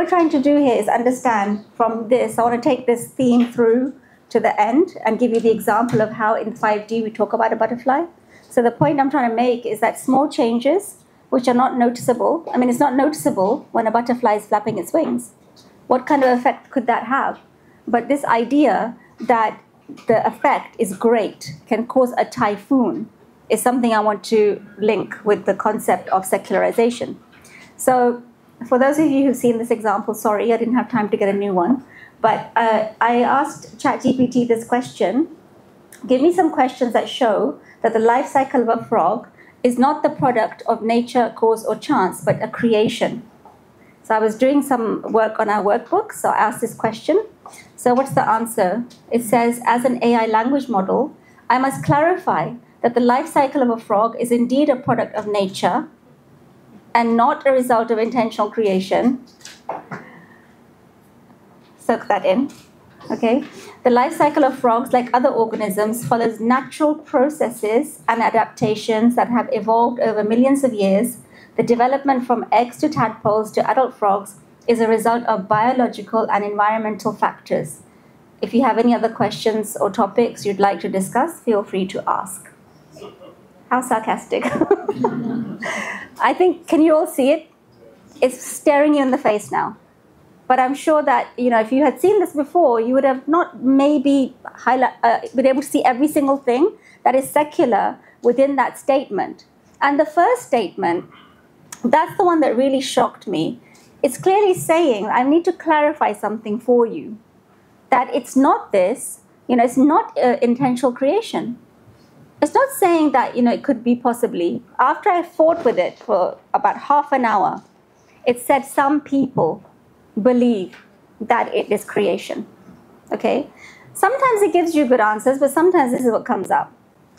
we're trying to do here is understand from this. I want to take this theme through to the end and give you the example of how in 5D we talk about a butterfly. So the point I'm trying to make is that small changes, which are not noticeable. I mean, it's not noticeable when a butterfly is flapping its wings. What kind of effect could that have? But this idea that the effect is great, can cause a typhoon, is something I want to link with the concept of secularization. So for those of you who've seen this example, sorry, I didn't have time to get a new one, but I asked ChatGPT this question: give me some questions that show that the life cycle of a frog is not the product of nature, cause, or chance, but a creation. So I was doing some work on our workbook, so I asked this question. So what's the answer? It says, as an AI language model, I must clarify that the life cycle of a frog is indeed a product of nature and not a result of intentional creation. Soak that in, okay? The life cycle of frogs, like other organisms, follows natural processes and adaptations that have evolved over millions of years. The development from eggs to tadpoles to adult frogs is a result of biological and environmental factors. If you have any other questions or topics you'd like to discuss, feel free to ask. How sarcastic. I think, can you all see it? It's staring you in the face now. But I'm sure that, if you had seen this before, you would have not maybe been able to see every single thing that is secular within that statement. And the first statement, that's the one that really shocked me. It's clearly saying, I need to clarify something for you, that it's not this, it's not intentional creation. It's not saying that, it could be possibly. After I fought with it for about half an hour, it said some people believe that it is creation, okay? Sometimes it gives you good answers, but sometimes this is what comes up,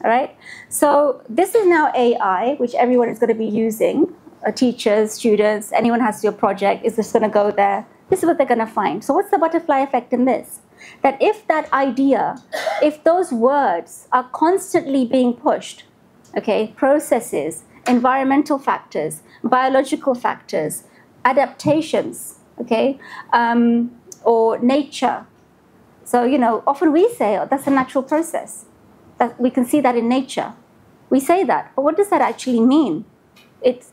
all right? So this is now AI, which everyone is going to be using. Teachers, students, anyone has your project is just going to go there. This is what they're going to find. So what's the butterfly effect in this? That if that idea, if those words are constantly being pushed, okay, processes, environmental factors, biological factors, adaptations, okay, or nature. So, often we say, oh, that's a natural process. That we can see that in nature. We say that, but what does that actually mean? It's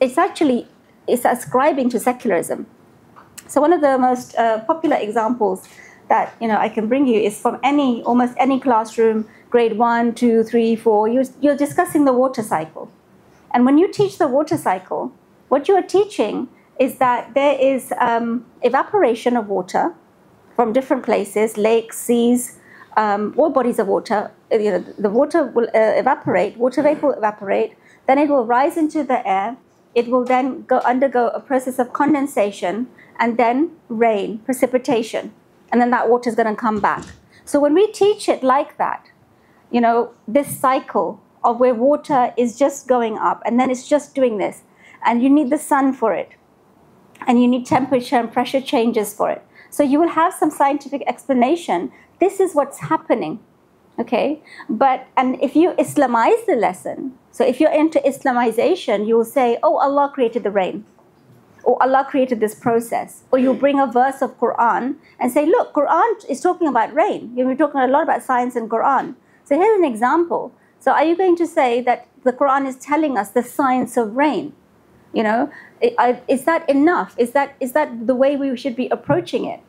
ascribing to secularism. So one of the most popular examples that I can bring you is from almost any classroom, grade 1, 2, 3, 4. You're discussing the water cycle, and when you teach the water cycle, what you are teaching is that there is evaporation of water from different places, lakes, seas, all bodies of water. The water will evaporate, water vapor will evaporate, then it will rise into the air. It will then undergo a process of condensation and then rain, precipitation. And then that water is going to come back. So when we teach it like that, this cycle of where water is just going up and then it's just doing this, and you need the sun for it, and you need temperature and pressure changes for it. So you will have some scientific explanation. This is what's happening, okay? And if you Islamize the lesson, so if you're into Islamization, you will say, oh, Allah created the rain, or Allah created this process. Or you bring a verse of Quran and say, look, Quran is talking about rain. We're talking a lot about science in Quran. So here's an example. So are you going to say that the Quran is telling us the science of rain? Is that enough? Is that the way we should be approaching it?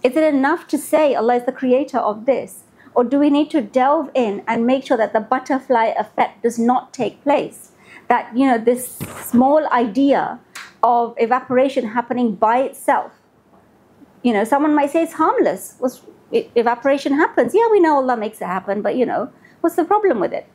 Is it enough to say Allah is the creator of this? Or do we need to delve in and make sure that the butterfly effect does not take place? That, this small idea of evaporation happening by itself. Someone might say it's harmless. Evaporation happens. Yeah, we know Allah makes it happen, but, what's the problem with it?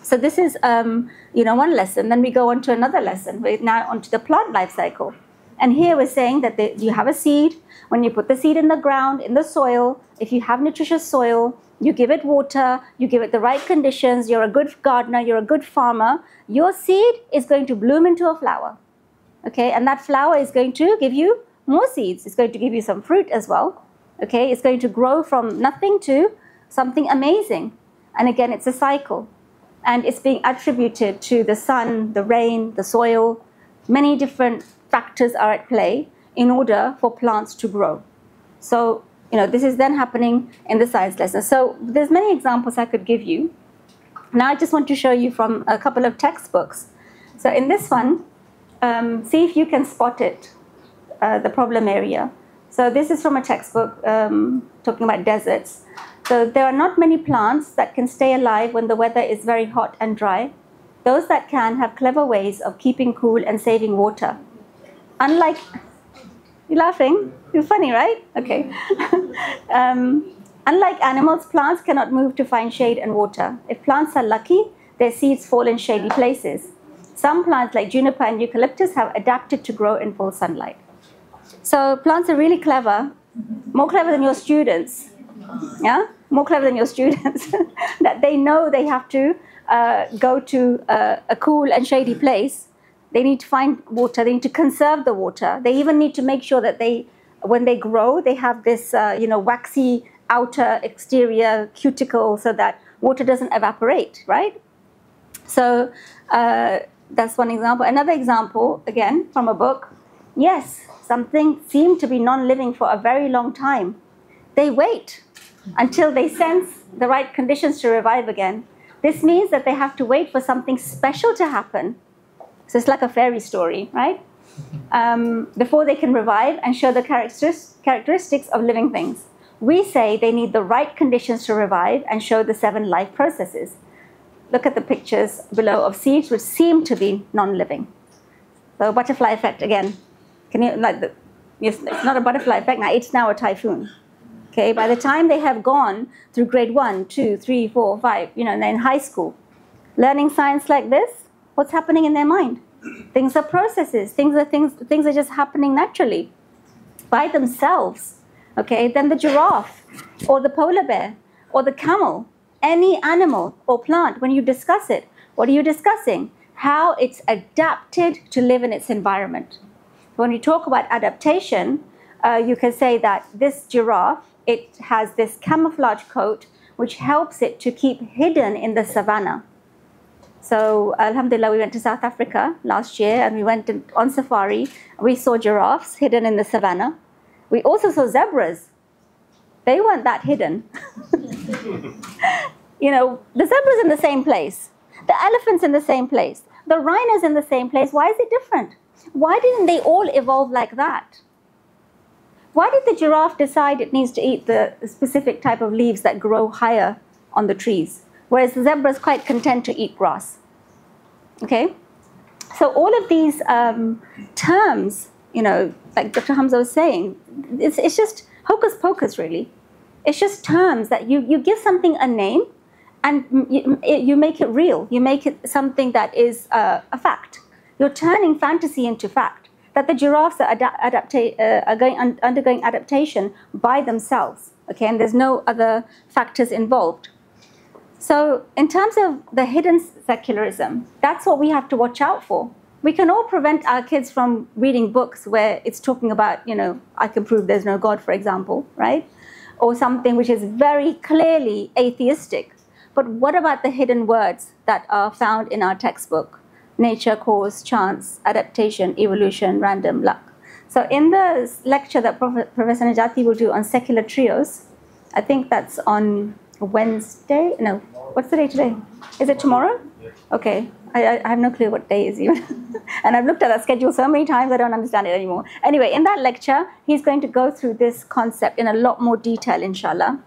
So this is, one lesson. Then we go on to another lesson. We're now onto the plant life cycle. And here we're saying that you have a seed. When you put the seed in the ground, in the soil, if you have nutritious soil, you give it water, you give it the right conditions, you're a good gardener, you're a good farmer, your seed is going to bloom into a flower. Okay, and that flower is going to give you more seeds. It's going to give you some fruit as well. Okay, it's going to grow from nothing to something amazing. And again, it's a cycle. And it's being attributed to the sun, the rain, the soil. Many different factors are at play in order for plants to grow. So, this is then happening in the science lesson. So there's many examples I could give you. Now I just want to show you from a couple of textbooks. So in this one, see if you can spot it, the problem area. So this is from a textbook talking about deserts. So there are not many plants that can stay alive when the weather is very hot and dry. Those that can have clever ways of keeping cool and saving water. Unlike, you're laughing? You're funny, right? Okay. Unlike animals, plants cannot move to find shade and water. If plants are lucky, their seeds fall in shady places. Some plants like juniper and eucalyptus have adapted to grow in full sunlight. So plants are really clever, more clever than your students. Yeah, more clever than your students. That they know they have to go to a cool and shady place. They need to find water. They need to conserve the water. They even need to make sure that when they grow, they have this waxy outer exterior cuticle so that water doesn't evaporate, right? So that's one example. Another example, again, from a book. Yes, something seemed to be non-living for a very long time. They wait until they sense the right conditions to revive again. This means that they have to wait for something special to happen. So it's like a fairy story, right? Before they can revive and show the characteristics of living things. We say they need the right conditions to revive and show the 7 life processes. Look at the pictures below of seeds which seem to be non-living. So butterfly effect again. It's not a butterfly effect now, it's now a typhoon. Okay, by the time they have gone through grade 1, 2, 3, 4, 5, they're in high school, learning science like this, what's happening in their mind? Things are processes, things are just happening naturally by themselves. Okay, then the giraffe or the polar bear or the camel, any animal or plant, when you discuss it, what are you discussing? How it's adapted to live in its environment. When you talk about adaptation, you can say that this giraffe, it has this camouflage coat which helps it to keep hidden in the savannah. So alhamdulillah, we went to South Africa last year and we went on safari. We saw giraffes hidden in the savannah. We also saw zebras. They weren't that hidden. The zebra's in the same place. The elephant's in the same place. The rhino's in the same place. Why is it different? Why didn't they all evolve like that? Why did the giraffe decide it needs to eat the specific type of leaves that grow higher on the trees, whereas the zebra is quite content to eat grass? Okay? So all of these terms, like Dr. Hamza was saying, it's just hocus pocus, really. It's just terms that you give something a name and you make it real. You make it something that is a fact. You're turning fantasy into fact. That the giraffes are undergoing adaptation by themselves, okay, and there's no other factors involved. So in terms of the hidden secularism, that's what we have to watch out for. We can all prevent our kids from reading books where it's talking about, I can prove there's no God, for example, right? Or something which is very clearly atheistic. But what about the hidden words that are found in our textbook? Nature, cause, chance, adaptation, evolution, random, luck. So in the lecture that Professor Najati will do on secular trios, I think that's on Wednesday. No, what's the day today? Is it tomorrow? Okay, I have no clue what day is even. And I've looked at that schedule so many times I don't understand it anymore. Anyway, in that lecture, he's going to go through this concept in a lot more detail, inshallah.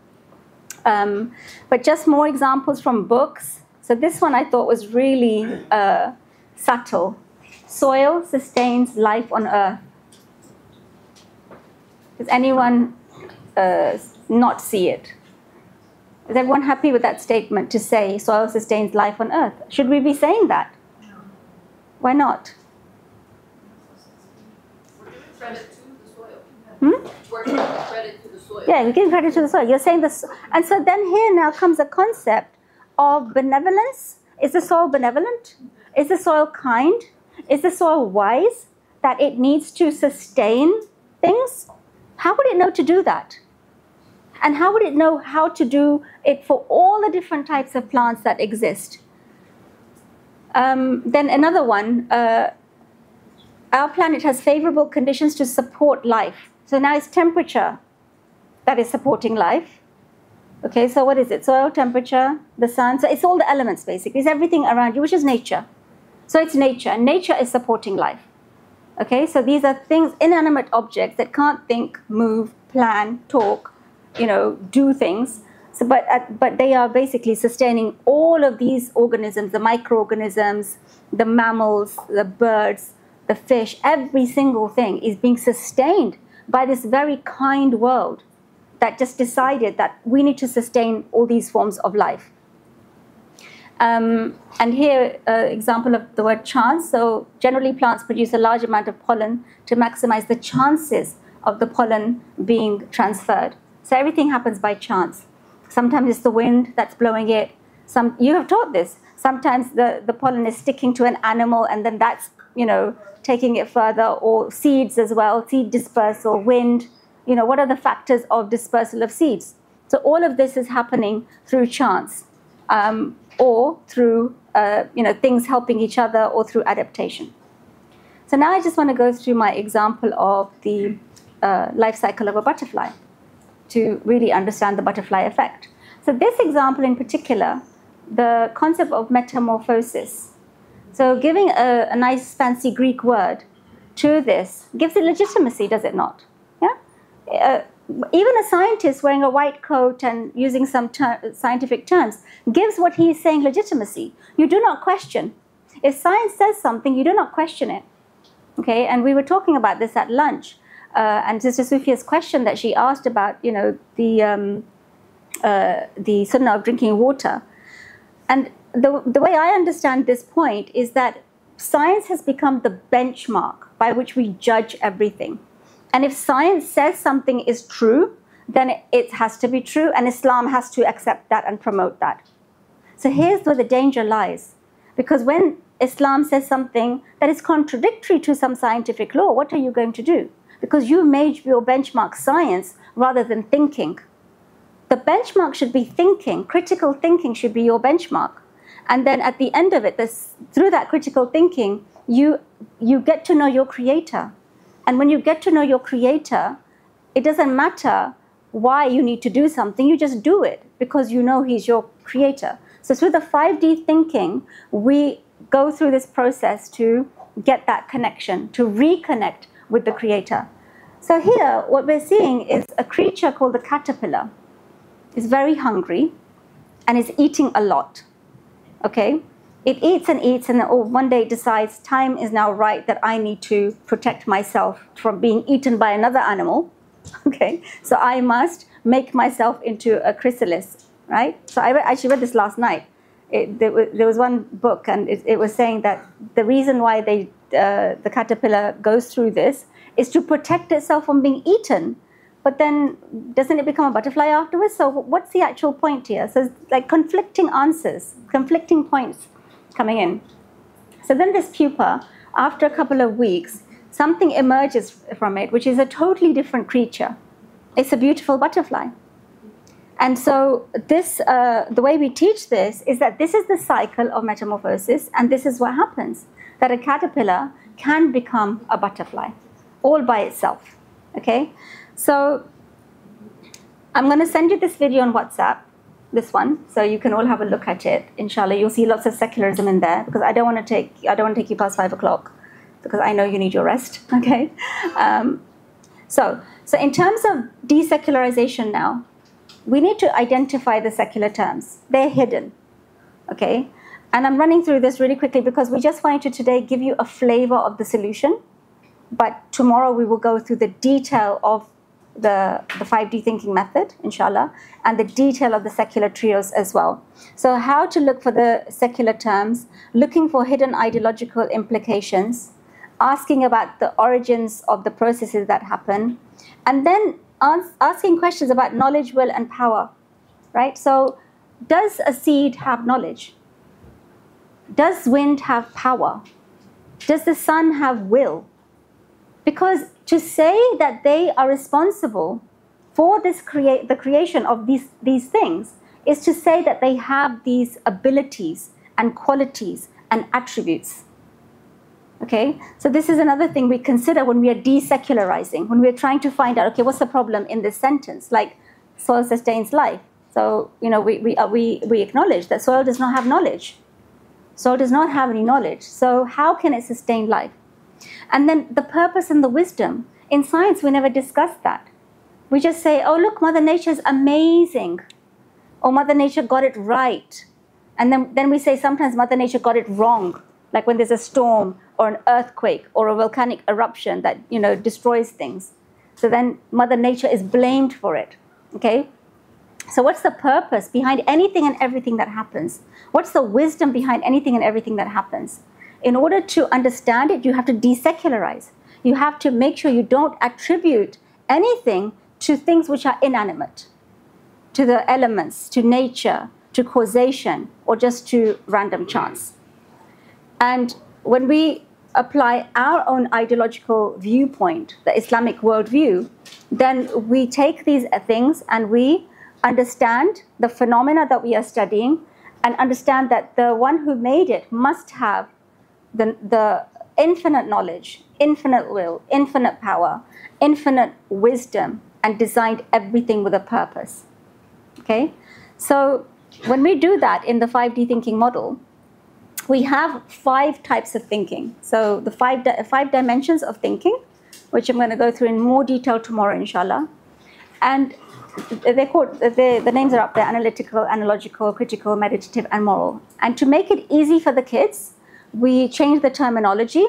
But just more examples from books. So this one I thought was really subtle. Soil sustains life on earth. Does anyone not see it? Is everyone happy with that statement to say soil sustains life on earth? Should we be saying that? Why not? We're giving credit to the soil. We're giving credit to the soil. Yeah, we're giving credit to the soil. You're saying this. And so then here now comes a concept of benevolence. Is the soil benevolent? Is the soil kind? Is the soil wise that it needs to sustain things? How would it know to do that? And how would it know how to do it for all the different types of plants that exist? Then another one, our planet has favorable conditions to support life. So now it's temperature that is supporting life. Okay, so what is it? Soil, temperature, the sun. So it's all the elements, basically. It's everything around you, which is nature. So it's nature, and nature is supporting life. Okay, so these are things, inanimate objects that can't think, move, plan, talk, do things. So, but they are basically sustaining all of these organisms, the microorganisms, the mammals, the birds, the fish. Every single thing is being sustained by this very kind world that just decided that we need to sustain all these forms of life. And here, example of the word chance. So generally plants produce a large amount of pollen to maximize the chances of the pollen being transferred. So everything happens by chance. Sometimes it's the wind that's blowing it. You have taught this. Sometimes the pollen is sticking to an animal and then that's, taking it further, or seeds as well, seed dispersal, wind. What are the factors of dispersal of seeds? So all of this is happening through chance. Or through things helping each other, or through adaptation. So now I just want to go through my example of the life cycle of a butterfly to really understand the butterfly effect. So this example in particular, the concept of metamorphosis. So giving a nice fancy Greek word to this gives it legitimacy, does it not? Yeah. Even a scientist wearing a white coat and using some scientific terms gives what he is saying legitimacy. You do not question. If science says something, you do not question it. Okay, and we were talking about this at lunch, and Sister Sufia's question that she asked about, the sunnah of drinking water. And the way I understand this point is that science has become the benchmark by which we judge everything. And if science says something is true, then it has to be true, and Islam has to accept that and promote that. So here's where the danger lies. Because when Islam says something that is contradictory to some scientific law, what are you going to do? Because you made your benchmark science rather than thinking. The benchmark should be thinking. Critical thinking should be your benchmark. And then at the end of it, through that critical thinking, you get to know your creator. And when you get to know your creator, it doesn't matter why you need to do something, you just do it because you know he's your creator. So through the 5D thinking, we go through this process to get that connection, to reconnect with the creator. So here, what we're seeing is a creature called the caterpillar. It's very hungry and is eating a lot, okay? It eats and eats, and one day it decides time is now right that I need to protect myself from being eaten by another animal. Okay, so I must make myself into a chrysalis, right? So I actually read this last night. There was one book, and it was saying that the reason why the caterpillar goes through this is to protect itself from being eaten. But then doesn't it become a butterfly afterwards? So what's the actual point here? So it's like conflicting answers, conflicting points coming in. So then this pupa, after a couple of weeks, something emerges from it, which is a totally different creature. It's a beautiful butterfly. And so this, the way we teach this is that this is the cycle of metamorphosis, and this is what happens, that a caterpillar can become a butterfly all by itself, okay? So I'm going to send you this video on WhatsApp, this one, so you can all have a look at it. Inshallah, you'll see lots of secularism in there, because I don't want to take you past 5 o'clock, because I know you need your rest. Okay. So in terms of desecularization now, we need to identify the secular terms. They're hidden. Okay. And I'm running through this really quickly because we just wanted to today give you a flavor of the solution, but tomorrow we will go through the detail of the 5D thinking method, inshallah, and the detail of the secular trios as well. So how to look for the secular terms, looking for hidden ideological implications, asking about the origins of the processes that happen, and then asking questions about knowledge, will, and power, right? So does a seed have knowledge? Does wind have power? Does the sun have will? Because to say that they are responsible for this the creation of these things is to say that they have these abilities and qualities and attributes. Okay, so this is another thing we consider when we are desecularizing, when we're trying to find out, okay, what's the problem in this sentence? Like, soil sustains life. So, we acknowledge that soil does not have knowledge. Soil does not have any knowledge. So how can it sustain life? And then the purpose and the wisdom. In science, we never discuss that. We just say, oh, look, Mother Nature is amazing. Or Mother Nature got it right. And then we say sometimes Mother Nature got it wrong. Like when there's a storm or an earthquake or a volcanic eruption that, destroys things. So then Mother Nature is blamed for it, okay? So what's the purpose behind anything and everything that happens? What's the wisdom behind anything and everything that happens? In order to understand it, you have to desecularize. You have to make sure you don't attribute anything to things which are inanimate, to the elements, to nature, to causation, or just to random chance. And when we apply our own ideological viewpoint, the Islamic worldview, then we take these things and we understand the phenomena that we are studying and understand that the one who made it must have the infinite knowledge, infinite will, infinite power, infinite wisdom, and designed everything with a purpose. Okay? So when we do that in the 5D thinking model, we have 5 types of thinking. So the five dimensions of thinking, which I'm going to go through in more detail tomorrow, inshallah. And they're called, the names are up there: analytical, analogical, critical, meditative, and moral. And to make it easy for the kids, we change the terminology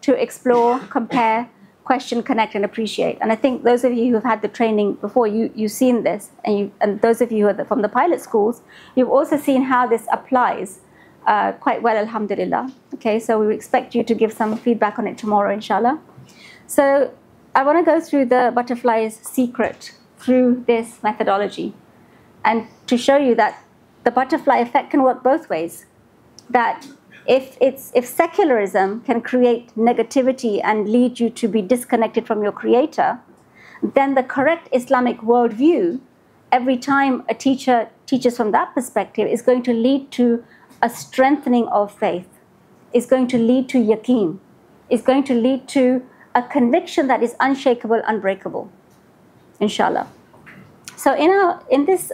to explore, compare, question, connect, and appreciate. And I think those of you who have had the training before, you've seen this, and those of you who are from the pilot schools, you've also seen how this applies quite well, alhamdulillah. Okay, so we expect you to give some feedback on it tomorrow, inshallah. So I want to go through the butterfly's secret through this methodology, and to show you that the butterfly effect can work both ways. That if secularism can create negativity and lead you to be disconnected from your creator, then the correct Islamic worldview, every time a teacher teaches from that perspective, is going to lead to a strengthening of faith, is going to lead to yaqeen, is going to lead to a conviction that is unshakable, unbreakable, inshallah. So in this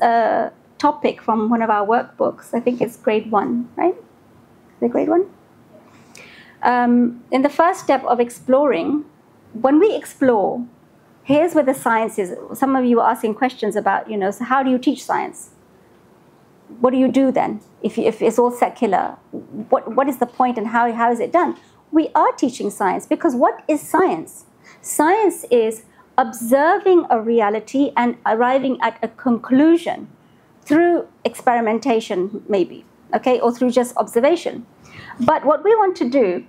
topic from one of our workbooks, I think it's grade 1, right? Is it grade 1? In the first step of exploring, when we explore, here's where the science is. Some of you are asking questions about, so how do you teach science? What do you do then if it's all secular? What is the point and how is it done? We are teaching science, because what is science? Science is observing a reality and arriving at a conclusion through experimentation, maybe, okay, or through just observation. But what we want to do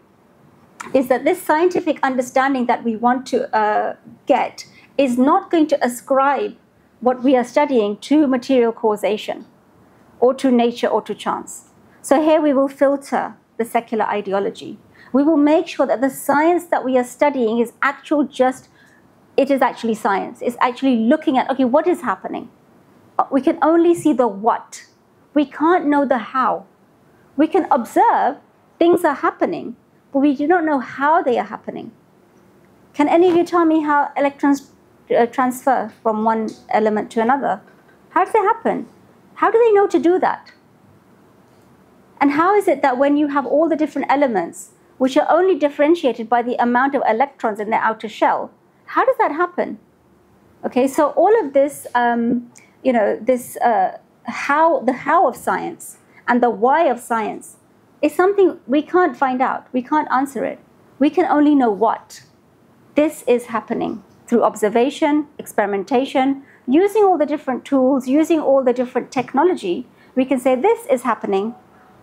is that this scientific understanding that we want to get is not going to ascribe what we are studying to material causation, or to nature, or to chance. So here we will filter the secular ideology. We will make sure that the science that we are studying is it is actually science. It's actually looking at, okay, what is happening? We can only see the what. We can't know the how. We can observe things are happening, but we do not know how they are happening. Can any of you tell me how electrons transfer from one element to another? How does it happen? How do they know to do that? And how is it that when you have all the different elements, which are only differentiated by the amount of electrons in their outer shell, how does that happen? Okay, so all of this, the how of science and the why of science is something we can't find out. We can't answer it. We can only know what. This is happening through observation, experimentation, using all the different tools, using all the different technology. We can say this is happening.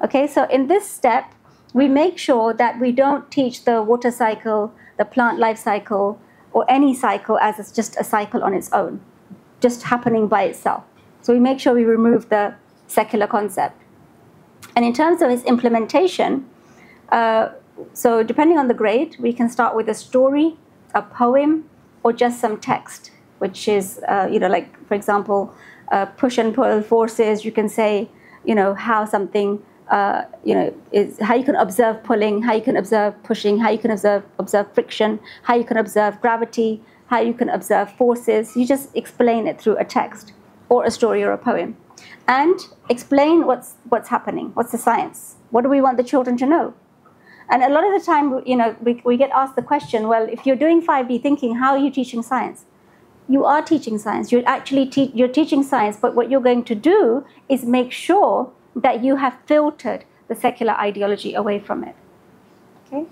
Okay, so in this step, we make sure that we don't teach the water cycle, the plant life cycle, or any cycle as it's just a cycle on its own, just happening by itself. So we make sure we remove the secular concept. And in terms of its implementation, so depending on the grade, we can start with a story, a poem, or just some text, which is, like, for example, push and pull forces. You can say, how something is how you can observe pulling, how you can observe pushing, how you can observe friction, how you can observe gravity, how you can observe forces. You just explain it through a text or a story or a poem. And explain what's happening, what's the science, what do we want the children to know? And a lot of the time, we get asked the question, well, if you're doing 5D thinking, how are you teaching science? You are teaching science. You're actually you're teaching science, but what you're going to do is make sure that you have filtered the secular ideology away from it. Okay?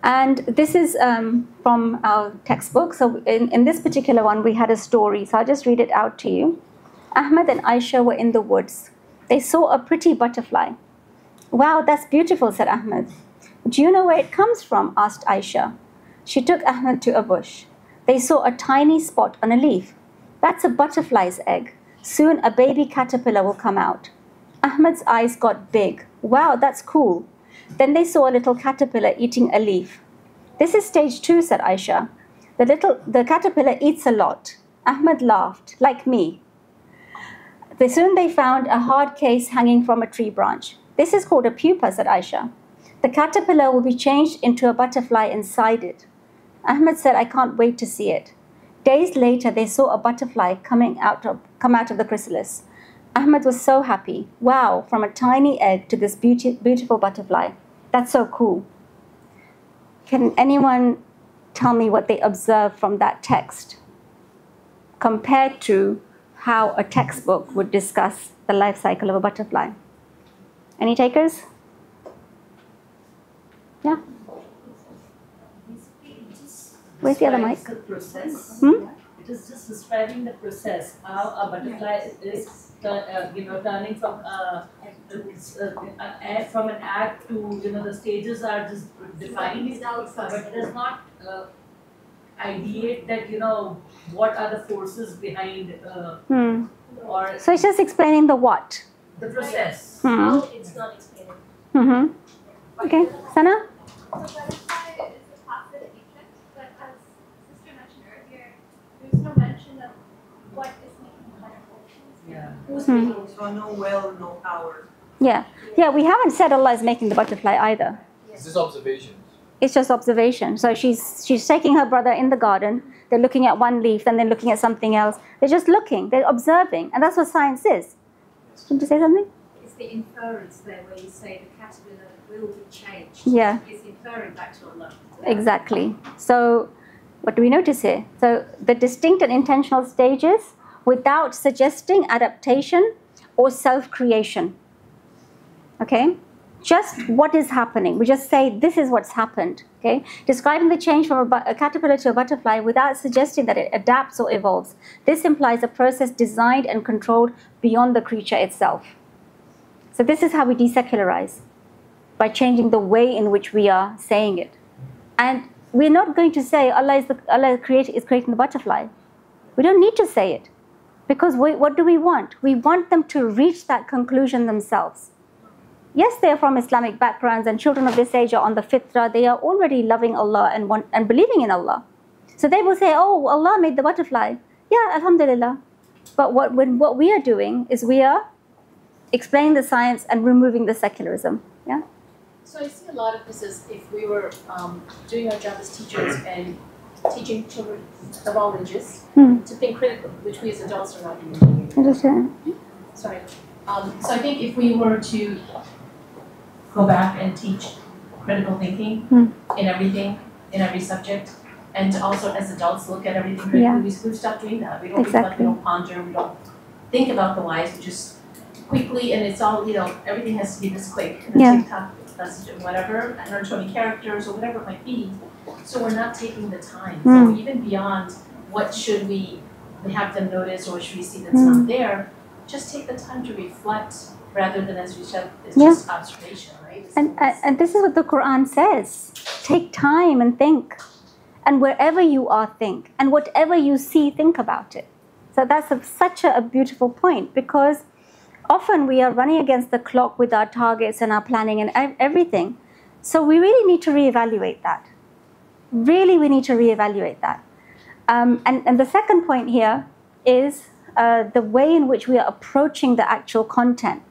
And this is from our textbook. So in this particular one, we had a story. So I'll just read it out to you. Ahmed and Aisha were in the woods. They saw a pretty butterfly. Wow, that's beautiful, said Ahmed. Do you know where it comes from? Asked Aisha. She took Ahmed to a bush. They saw a tiny spot on a leaf. That's a butterfly's egg. Soon a baby caterpillar will come out. Ahmed's eyes got big. Wow, that's cool. Then they saw a little caterpillar eating a leaf. This is stage 2, said Aisha. The caterpillar eats a lot. Ahmed laughed, like me. Soon they found a hard case hanging from a tree branch. This is called a pupa, said Aisha. The caterpillar will be changed into a butterfly inside it. Ahmed said, I can't wait to see it. Days later, they saw a butterfly come out of the chrysalis. Ahmed was so happy. Wow, from a tiny egg to this beautiful butterfly. That's so cool. Can anyone tell me what they observed from that text compared to how a textbook would discuss the life cycle of a butterfly? Any takers? Yeah? Where's the other mic? The process. Hmm? It is just describing the process, how a butterfly is turning from from an act to, the stages are just defined, but it does not ideate that, what are the forces behind or So it's just explaining the what. the process. How it's not explained. Mm-hmm. Okay, Sana? So butterfly is a passive agent, but as Sister mentioned earlier, there's no mention of what is making the butterfly. Yeah. Who's Hmm. making it? So no will, no power. Yeah, we haven't said Allah is making the butterfly either. This is observations. It's just observation. So she's taking her brother in the garden. They're looking at one leaf, then they're looking at something else. They're just looking. They're observing, and that's what science is. Want to say something? It's the inference there where you say the caterpillar will be changed. Yeah. It's inferring back to Allah. Exactly. So what do we notice here? So the distinct and intentional stages without suggesting adaptation or self-creation. Okay? Just what is happening. We just say this is what's happened. Okay? Describing the change from a caterpillar to a butterfly without suggesting that it adapts or evolves. This implies a process designed and controlled beyond the creature itself. So this is how we desecularize, by changing the way in which we are saying it. And we're not going to say Allah is creating the butterfly. We don't need to say it. Because what do we want? We want them to reach that conclusion themselves. Yes, they are from Islamic backgrounds, and children of this age are on the fitrah. They are already loving Allah and believing in Allah. So they will say, oh, Allah made the butterfly. Yeah, alhamdulillah. But what we are doing is we are explaining the science and removing the secularism. Yeah? So I see a lot of this as if we were doing our job as teachers and teaching children of all ages to think critically, which we as adults are not doing. Understand? Sorry. So I think if we were to go back and teach critical thinking in everything, in every subject, and to also as adults look at everything critically, Yeah. we've stopped doing that. We don't reflect, Exactly. we don't ponder, we don't think about the whys, we just quickly, and it's all, everything has to be this quick. And Yeah. TikTok message or whatever, 120 characters or whatever it might be. So we're not taking the time. So even beyond what should we have them notice or should we see that's not there, just take the time to reflect rather than, as we said, it's Yeah. just observation, right? And this is what the Quran says. Take time and think. And wherever you are, think. And whatever you see, think about it. So that's such a beautiful point, because often we are running against the clock with our targets and our planning and everything. So we really need to reevaluate that. Really, we need to reevaluate that. And the second point here is the way in which we are approaching the actual content.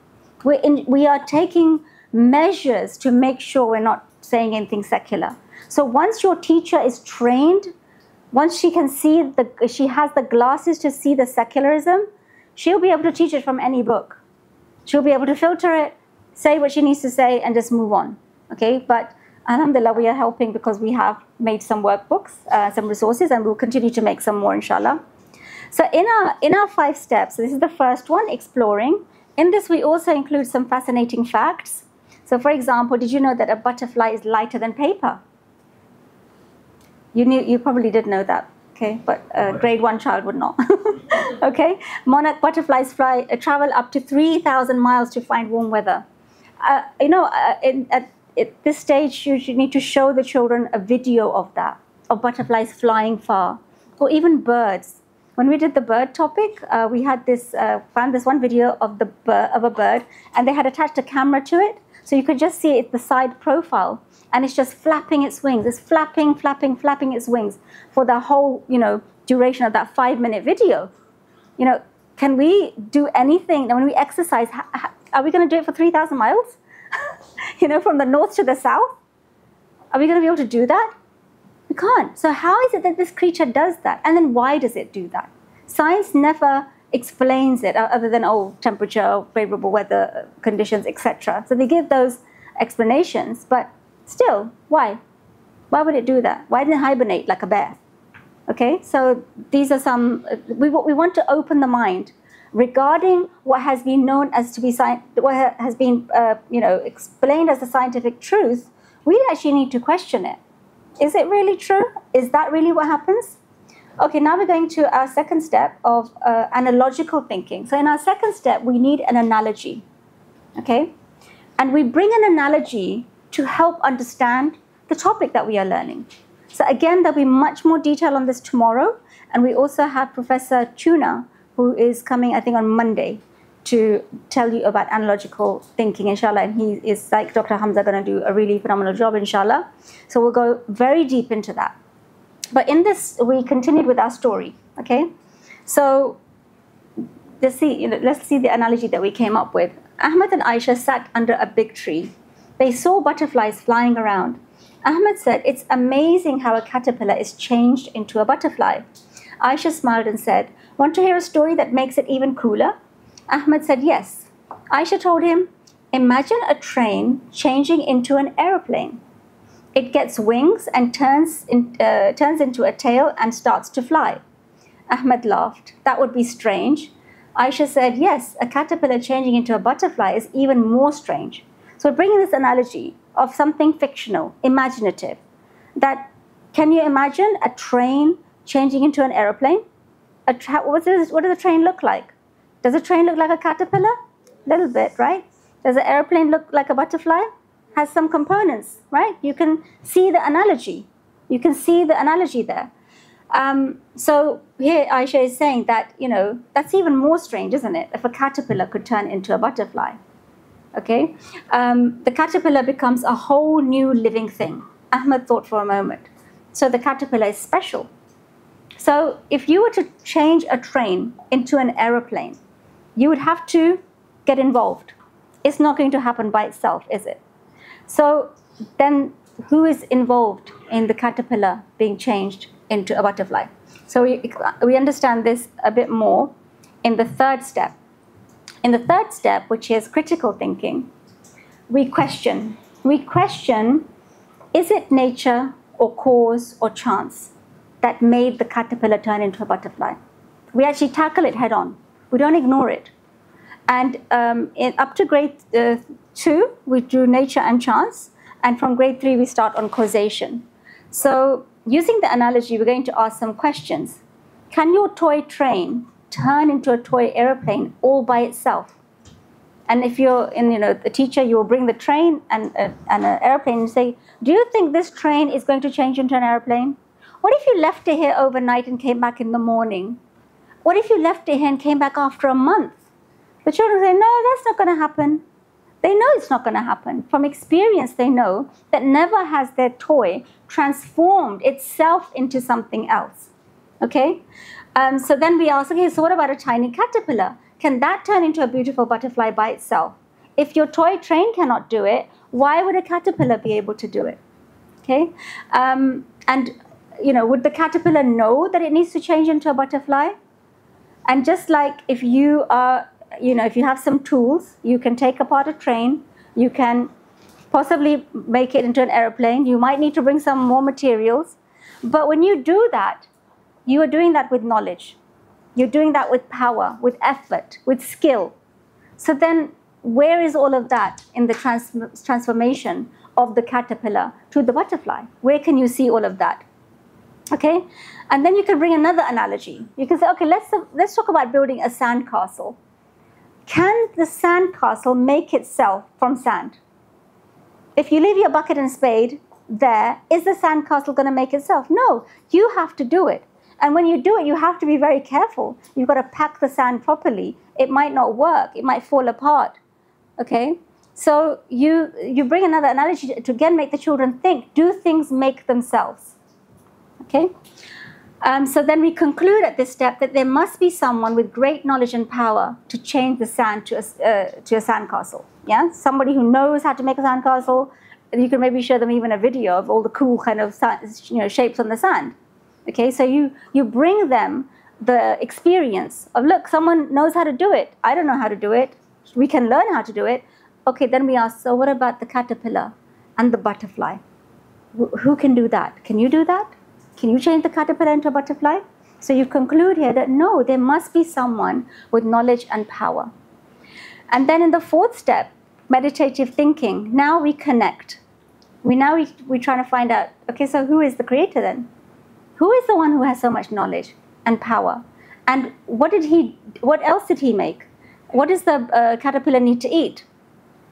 We are taking measures to make sure we're not saying anything secular. So once your teacher is trained, once she can see she has the glasses to see the secularism, she'll be able to teach it from any book. She'll be able to filter it, say what she needs to say, and just move on. Okay, but alhamdulillah, we are helping because we have made some workbooks, some resources, and we'll continue to make some more, inshallah. So in our 5 steps, this is the first one, exploring. In this, we also include some fascinating facts. So for example, did you know that a butterfly is lighter than paper? You probably did know that, okay? But a grade 1 child would not. Okay? Monarch butterflies travel up to 3,000 miles to find warm weather. At this stage, you need to show the children a video of that, of butterflies flying far, or even birds. When we did the bird topic, we had found this one video of a bird, and they had attached a camera to it, so you could just see it, the side profile, and it's just flapping its wings. It's flapping its wings for the whole, duration of that 5-minute video. Can we do anything? When we exercise, are we going to do it for 3,000 miles? From the north to the south? Are we going to be able to do that? We can't. So how is it that this creature does that? And then why does it do that? Science never explains it other than, temperature, favorable weather conditions, etc. So they give those explanations, but still, why? Why would it do that? Why didn't it hibernate like a bear? Okay, so these are some, we want to open the mind regarding what has been known as to be, what has been, explained as the scientific truth. We actually need to question it. Is it really true? Is that really what happens? Okay, now we're going to our second step of analogical thinking. So in our second step, we need an analogy, okay? And we bring an analogy to help understand the topic that we are learning. So again, there'll be much more detail on this tomorrow. And we also have Professor Tuna, who is coming, I think, on Monday to tell you about analogical thinking, inshallah. And he is, like Dr. Hamza, going to do a really phenomenal job, inshallah. So we'll go very deep into that. But in this, we continued with our story, okay? So let's see the analogy that we came up with. Ahmed and Aisha sat under a big tree. They saw butterflies flying around. Ahmed said, "It's amazing how a caterpillar is changed into a butterfly." Aisha smiled and said, "Want to hear a story that makes it even cooler?" Ahmed said, "Yes." Aisha told him, "Imagine a train changing into an aeroplane. It gets wings and turns into a tail and starts to fly." Ahmed laughed. "That would be strange." Aisha said, "Yes, a caterpillar changing into a butterfly is even more strange." So we're bringing this analogy of something fictional, imaginative. That, can you imagine a train changing into an aeroplane? What does a train look like? Does a train look like a caterpillar? A little bit, right? Does an airplane look like a butterfly? Has some components, right? You can see the analogy. You can see the analogy there. So here Aisha is saying that, that's even more strange, isn't it? If a caterpillar could turn into a butterfly, okay? The caterpillar becomes a whole new living thing. Ahmed thought for a moment. So the caterpillar is special. So if you were to change a train into an aeroplane, you would have to get involved. It's not going to happen by itself, is it? So then who is involved in the caterpillar being changed into a butterfly? So we understand this a bit more in the third step. In the third step, which is critical thinking, we question. We question, is it nature or cause or chance that made the caterpillar turn into a butterfly? We actually tackle it head on. We don't ignore it. And up to grade 2, we do nature and chance. And from grade 3, we start on causation. So using the analogy, we're going to ask some questions. Can your toy train turn into a toy airplane all by itself? And if you're the teacher, you will bring the train and an airplane and say, do you think this train is going to change into an airplane? What if you left it here overnight and came back in the morning? What if you left it here and came back after a month? The children say, no, that's not going to happen. They know it's not going to happen. From experience, they know that never has their toy transformed itself into something else. Okay? So then we ask, okay, so what about a tiny caterpillar? Can that turn into a beautiful butterfly by itself? If your toy train cannot do it, why would a caterpillar be able to do it? Okay, and would the caterpillar know that it needs to change into a butterfly? And just like if you are, if you have some tools, you can take apart a train, you can possibly make it into an airplane, you might need to bring some more materials. But when you do that, you are doing that with knowledge. You're doing that with power, with effort, with skill. So then where is all of that in the transformation of the caterpillar to the butterfly? Where can you see all of that? Okay, and then you can bring another analogy. You can say, okay, let's talk about building a sand castle. Can the sand castle make itself from sand? If you leave your bucket and spade there, is the sand castle going to make itself? No, you have to do it. And when you do it, you have to be very careful. You've got to pack the sand properly. It might not work. It might fall apart. Okay, so you bring another analogy to again make the children think. Do things make themselves? Okay, so then we conclude at this step that there must be someone with great knowledge and power to change the sand to a sand castle. Yeah, somebody who knows how to make a sand castle. You can maybe show them even a video of all the cool kind of shapes on the sand. Okay, so you bring them the experience of, look, someone knows how to do it. I don't know how to do it. We can learn how to do it. Okay, then we ask, so what about the caterpillar and the butterfly? Who can do that? Can you do that? Can you change the caterpillar into a butterfly? So you conclude here that no, there must be someone with knowledge and power. And then in the fourth step, meditative thinking, now we connect. We're trying to find out, okay, so who is the creator then? Who is the one who has so much knowledge and power? And what else did he make? What does the caterpillar need to eat?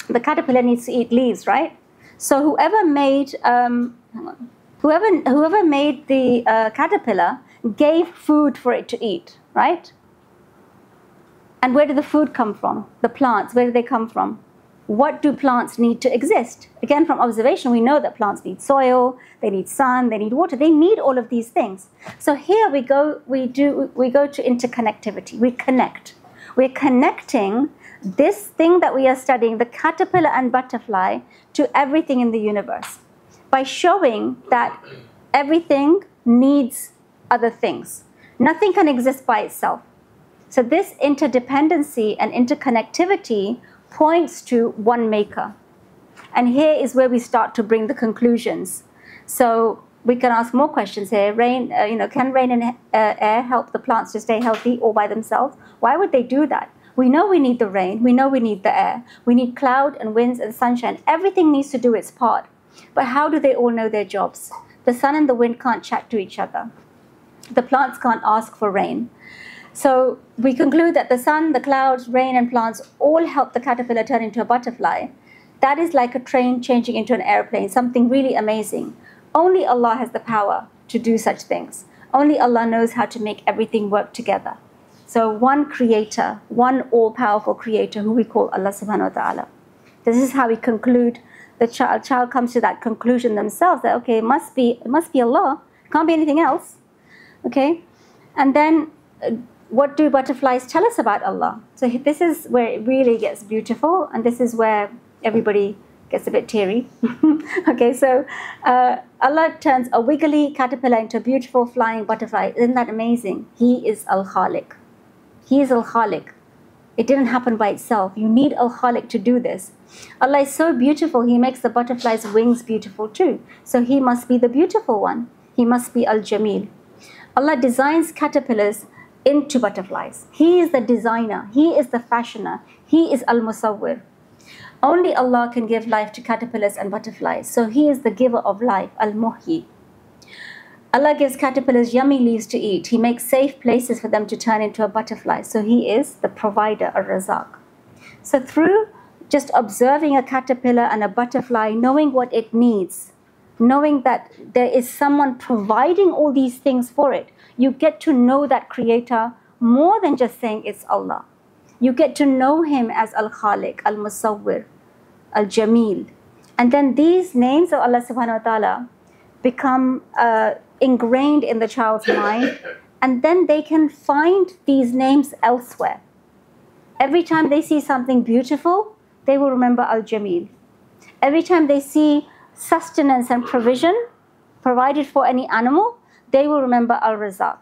The caterpillar needs to eat leaves, right? So whoever made the caterpillar gave food for it to eat, right? And where did the food come from? The plants, where do they come from? What do plants need to exist? Again, from observation, we know that plants need soil, they need sun, they need water, they need all of these things. So here we go to interconnectivity. We connect. We're connecting this thing that we are studying, the caterpillar and butterfly, to everything in the universe by showing that everything needs other things. Nothing can exist by itself. So this interdependency and interconnectivity points to one maker. And here is where we start to bring the conclusions. So we can ask more questions here. Rain, can rain and air help the plants to stay healthy all by themselves? Why would they do that? We know we need the rain. We know we need the air. We need cloud and winds and sunshine. Everything needs to do its part. But how do they all know their jobs? The sun and the wind can't chat to each other. The plants can't ask for rain. So we conclude that the sun, the clouds, rain, and plants all help the caterpillar turn into a butterfly. That is like a train changing into an airplane, something really amazing. Only Allah has the power to do such things. Only Allah knows how to make everything work together. So one creator, one all-powerful creator who we call Allah subhanahu wa ta'ala. This is how we conclude. The child comes to that conclusion themselves that, okay, it must be Allah. It can't be anything else. Okay? And then what do butterflies tell us about Allah? So this is where it really gets beautiful, and this is where everybody gets a bit teary. Okay, so Allah turns a wiggly caterpillar into a beautiful flying butterfly. Isn't that amazing? He is Al-Khaliq. He is Al-Khaliq. It didn't happen by itself. You need Al-Khaliq to do this. Allah is so beautiful, He makes the butterfly's wings beautiful too. So He must be the beautiful one. He must be Al-Jamil. Allah designs caterpillars into butterflies. He is the designer. He is the fashioner. He is Al-Musawwir. Only Allah can give life to caterpillars and butterflies. So He is the giver of life, Al-Muhyi. Allah gives caterpillars yummy leaves to eat. He makes safe places for them to turn into a butterfly. So He is the provider, Ar-Razaq. So through just observing a caterpillar and a butterfly, knowing what it needs, knowing that there is someone providing all these things for it, you get to know that creator more than just saying it's Allah. You get to know Him as Al-Khaliq, Al-Musawwir, Al-Jamil. And then these names of Allah subhanahu wa ta'ala become ingrained in the child's mind, and then they can find these names elsewhere. Every time they see something beautiful, they will remember Al-Jamil. Every time they see sustenance and provision provided for any animal, they will remember Al-Razaq.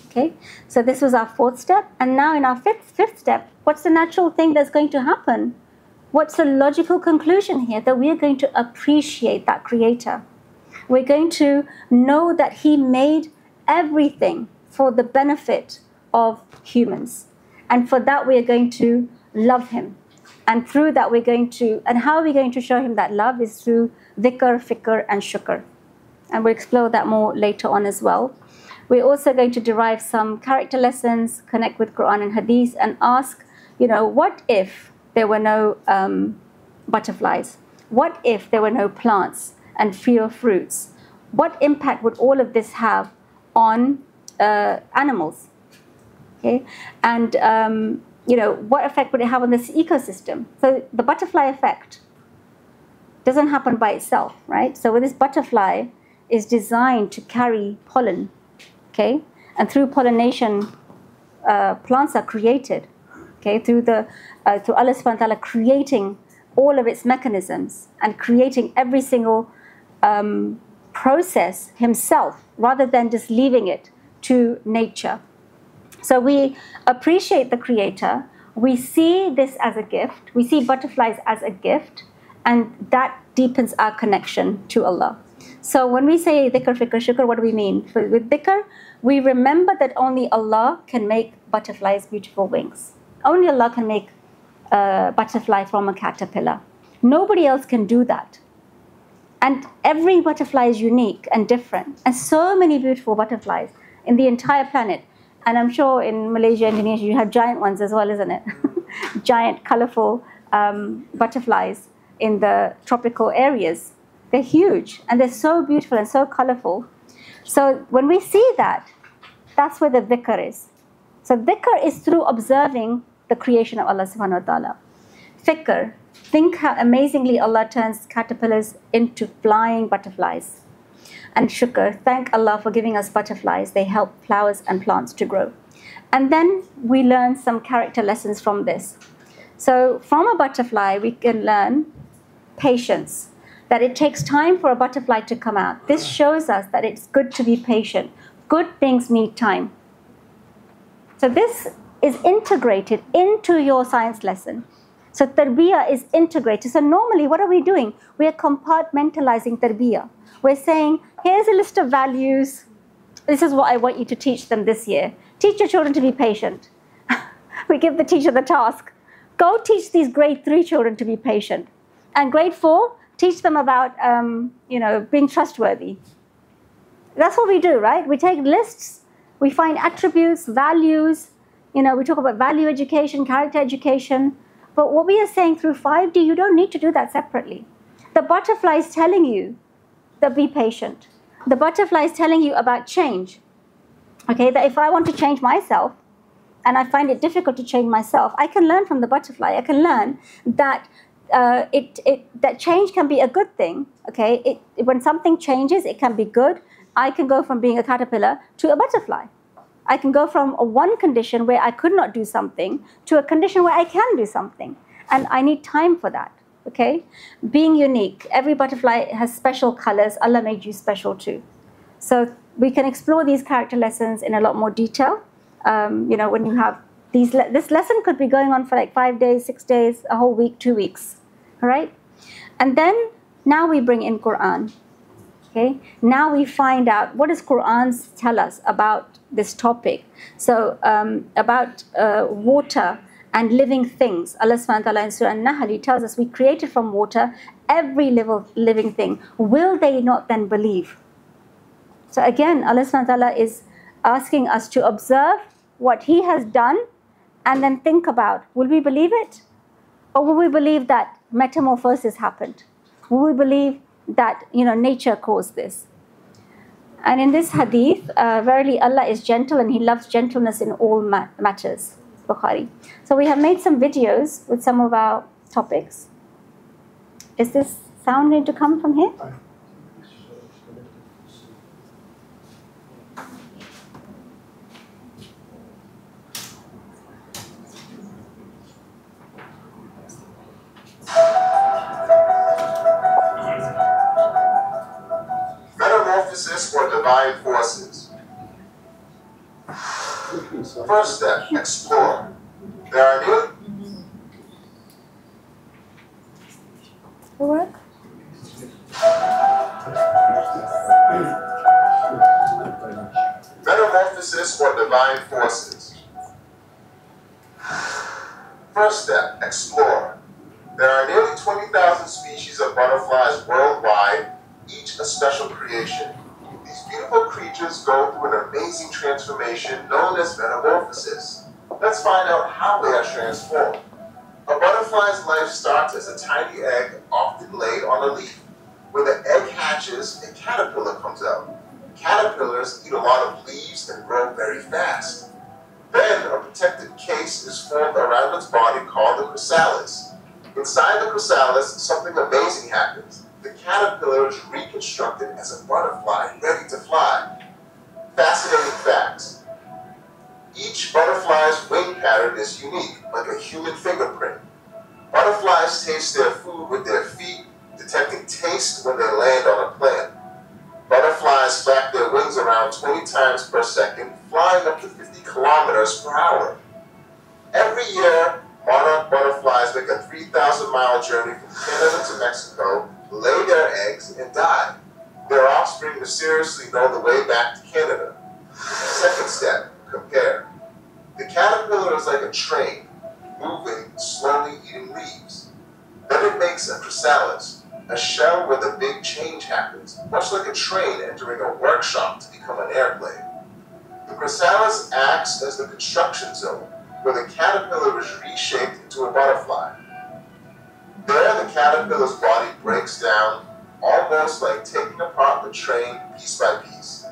Okay, so this was our fourth step. And now in our fifth step, what's the natural thing that's going to happen? What's the logical conclusion here? That we are going to appreciate that Creator. We're going to know that He made everything for the benefit of humans. And for that, we are going to love Him. And through that, we're going to, and how are we going to show Him that love is through dhikr, fikr, and shukr. And we'll explore that more later on as well. We're also going to derive some character lessons, connect with Quran and Hadith, and ask, what if there were no butterflies? What if there were no plants and fewer fruits? What impact would all of this have on animals? Okay, and what effect would it have on this ecosystem? So the butterfly effect doesn't happen by itself, right? So this butterfly is designed to carry pollen, okay? And through pollination, plants are created, okay? Through Allah subhanahu wa ta'ala creating all of its mechanisms and creating every single process Himself, rather than just leaving it to nature. So we appreciate the Creator. We see this as a gift. We see butterflies as a gift, and that deepens our connection to Allah. So when we say dhikr, fikr, shukr, what do we mean? With dhikr, we remember that only Allah can make butterflies' beautiful wings. Only Allah can make a butterfly from a caterpillar. Nobody else can do that. And every butterfly is unique and different. And so many beautiful butterflies in the entire planet. And I'm sure in Malaysia, Indonesia, you have giant ones as well, isn't it? Giant, colorful butterflies in the tropical areas. They're huge, and they're so beautiful and so colorful. So when we see that, that's where the dhikr is. So dhikr is through observing the creation of Allah subhanahu wa ta'ala. Fikr, think how amazingly Allah turns caterpillars into flying butterflies. And shukr, thank Allah for giving us butterflies. They help flowers and plants to grow. And then we learn some character lessons from this. So from a butterfly, we can learn patience, that it takes time for a butterfly to come out. This shows us that it's good to be patient. Good things need time. So this is integrated into your science lesson. So tarbiyah is integrated. So normally, what are we doing? We are compartmentalizing tarbiyah. We're saying, here's a list of values. This is what I want you to teach them this year. Teach your children to be patient. We give the teacher the task. Go teach these grade 3 children to be patient. And grade 4, teach them about, being trustworthy. That's what we do, right? We take lists, we find attributes, values. We talk about value education, character education. But what we are saying through 5D, you don't need to do that separately. The butterfly is telling you that be patient. The butterfly is telling you about change. Okay, that if I want to change myself, and I find it difficult to change myself, I can learn from the butterfly. I can learn that that change can be a good thing. Okay, when something changes, it can be good. I can go from being a caterpillar to a butterfly. I can go from one condition where I could not do something to a condition where I can do something. And I need time for that. Okay, being unique. Every butterfly has special colors. Allah made you special too. So we can explore these character lessons in a lot more detail. When you have this lesson could be going on for like 5 days, 6 days, a whole week, 2 weeks. All right, and then now we bring in Quran. Okay, now we find out what does Quran tell us about this topic. So about water and living things. Allah subhanahu wa ta'ala in Surah An-Nahl, He tells us we created from water every living thing. Will they not then believe? So again, Allah subhanahu wa ta'ala is asking us to observe what He has done and then think about, will we believe it? Or will we believe that metamorphosis happened? Will we believe that nature caused this? And in this hadith, verily Allah is gentle and He loves gentleness in all matters. Bukhari. So we have made some videos with some of our topics. Is this sound going to come from here? divine forces. First step, explore. There are new. What? Metamorphosis or divine forces. First step, explore. There are nearly 20,000 species of butterflies worldwide, each a special creation. These beautiful creatures go through an amazing transformation known as metamorphosis. Let's find out how they are transformed. A butterfly's life starts as a tiny egg, often laid on a leaf. When the egg hatches, a caterpillar comes out. Caterpillars eat a lot of leaves and grow very fast. Then a protective case is formed around its body called the chrysalis. Inside the chrysalis, something amazing happens. The caterpillar is reconstructed as a butterfly ready to fly. Fascinating facts. Each butterfly's wing pattern is unique, like a human fingerprint. Butterflies taste their food with their feet, detecting taste when they land on a plant. Butterflies flap their wings around 20 times per second, flying up to 50 kilometers per hour. Every year, monarch butterflies make a 3,000-mile journey from Canada to Mexico, lay their eggs, and die. Their offspring mysteriously know the way back to Canada. Second step, compare. The caterpillar is like a train, moving, slowly eating leaves. Then it makes a chrysalis, a shell where the big change happens, much like a train entering a workshop to become an airplane. The chrysalis acts as the construction zone, where the caterpillar is reshaped into a butterfly. There, the caterpillar's body breaks down, almost like taking apart the train piece by piece.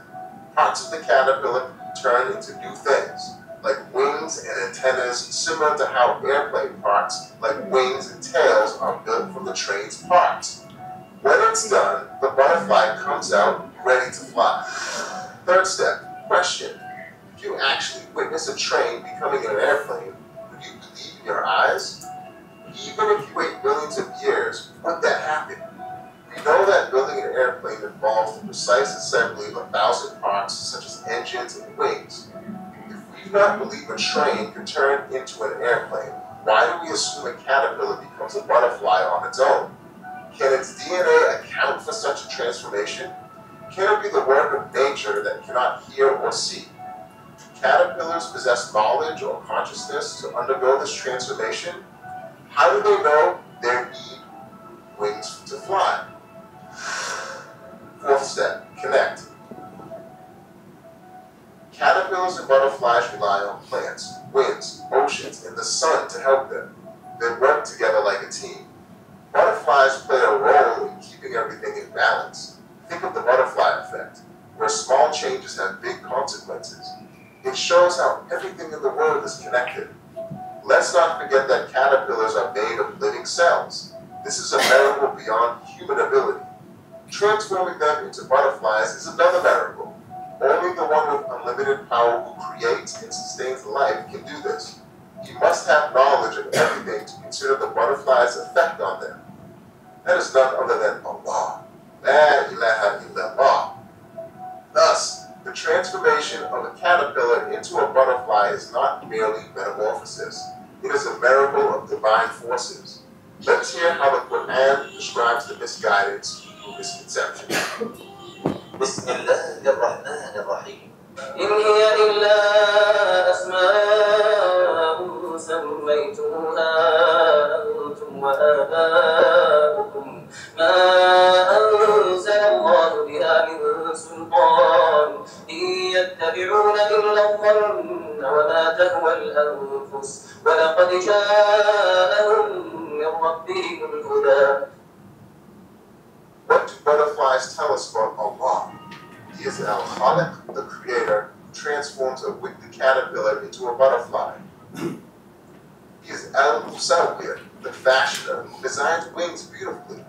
Parts of the caterpillar turn into new things, like wings and antennas, similar to how airplane parts, like wings and tails, are built from the train's parts. When it's done, the butterfly comes out ready to fly. Third step, question. If you actually witness a train becoming an airplane, would you believe in your eyes? Even if you wait millions of years, would that happen? We know that building an airplane involves the precise assembly of 1,000 parts, such as engines and wings. If we do not believe a train can turn into an airplane, why do we assume a caterpillar becomes a butterfly on its own? Can its DNA account for such a transformation? Can it be the work of nature that cannot hear or see? Caterpillars possess knowledge or consciousness to undergo this transformation? How do they know they need wings to fly? Fourth step, connect. Caterpillars and butterflies rely on plants, winds, oceans, and the sun to help them. They work together like a team. Butterflies play a role in keeping everything in balance. Think of the butterfly effect, where small changes have big consequences. It shows how everything in the world is connected. Let's not forget that caterpillars are made of living cells. This is a miracle beyond human ability. Transforming them into butterflies is another miracle. Only the one with unlimited power who creates and sustains life can do this. You must have knowledge of everything to consider the butterfly's effect on them. That is none other than Allah. La ilaha illallah. Thus, the transformation of a caterpillar into a butterfly is not merely metamorphosis. It is a miracle of divine forces. Let's hear how the Quran describes the misguidance through misconception. بسم الله الرحمن الرحيم إن هي إلا أسماء سميتموها أنتم وآباؤكم ما أنزل الله بها من سلطان إن يتبعون إلا الظن وما تهوى الأنفس ولقد جاءهم من ربهم الهدى. What do butterflies tell us about Allah? He is Al-Khaliq, the creator, who transforms a wicked caterpillar into a butterfly. He is Al-Musawwir, the fashioner, who designs wings beautifully.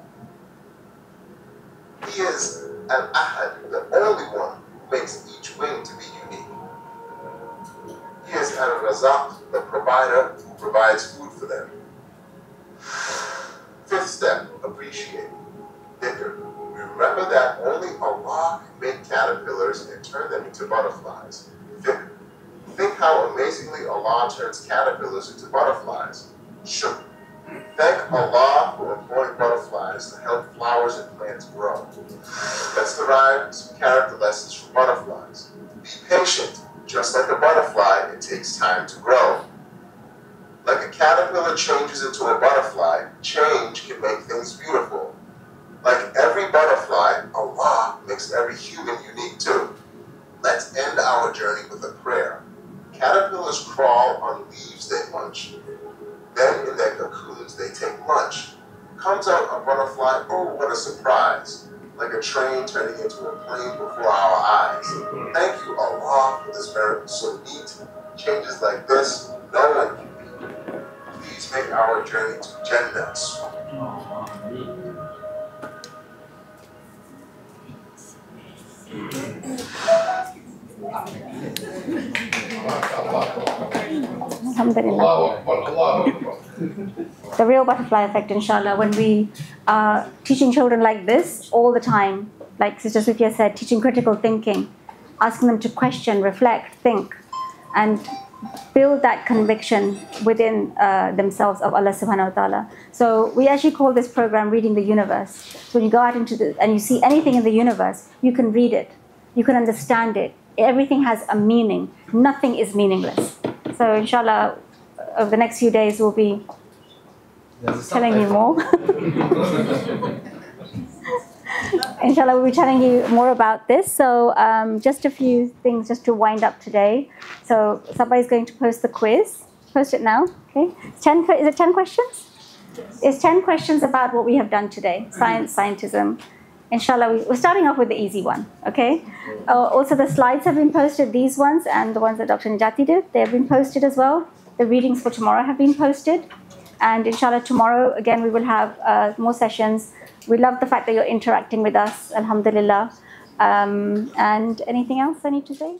He is Al-Ahad, the only one who makes each wing to be unique. He is Al-Razaq, the provider who provides food for them. Fifth step, appreciate. Dhikr, Remember that only Allah can make caterpillars and turn them into butterflies. Think how amazingly Allah turns caterpillars into butterflies. Shukr. Thank Allah for employing butterflies to help flowers and plants grow. Let's derive some character lessons from butterflies. Be patient. Just like a butterfly, it takes time to grow. Like a caterpillar changes into a butterfly, change can make things beautiful. Like every butterfly, Allah makes every human unique too. Let's end our journey with a prayer. Caterpillars crawl on leaves they munch. Then in their cocoons they take lunch. Comes out a butterfly, oh what a surprise. Like a train turning into a plane before our eyes. Thank you Allah for this miracle so neat. Changes like this, no one can beat. Please make our journey to Jannah sweet. Alhamdulillah. The real butterfly effect, inshallah, when we are teaching children like this all the time, like Sister Sufia said, teaching critical thinking, asking them to question, reflect, think, and build that conviction within themselves of Allah subhanahu wa ta'ala. So we actually call this program Reading the Universe. So when you go out into and you see anything in the universe, you can read it, you can understand it. Everything has a meaning. Nothing is meaningless. So inshallah, over the next few days we'll be telling you more. Inshallah, we'll be telling you more about this. So just a few things just to wind up today. So Sabah is going to post the quiz. Post it now. Okay. Is it 10 questions? Yes. It's 10 questions about what we have done today. Science, scientism. Inshallah, we're starting off with the easy one. Okay. Also, the slides have been posted. These ones and the ones that Dr. Najati did, they have been posted as well. The readings for tomorrow have been posted. And inshallah, tomorrow, again, we will have more sessions. We love the fact that you're interacting with us, alhamdulillah. And anything else I need to say?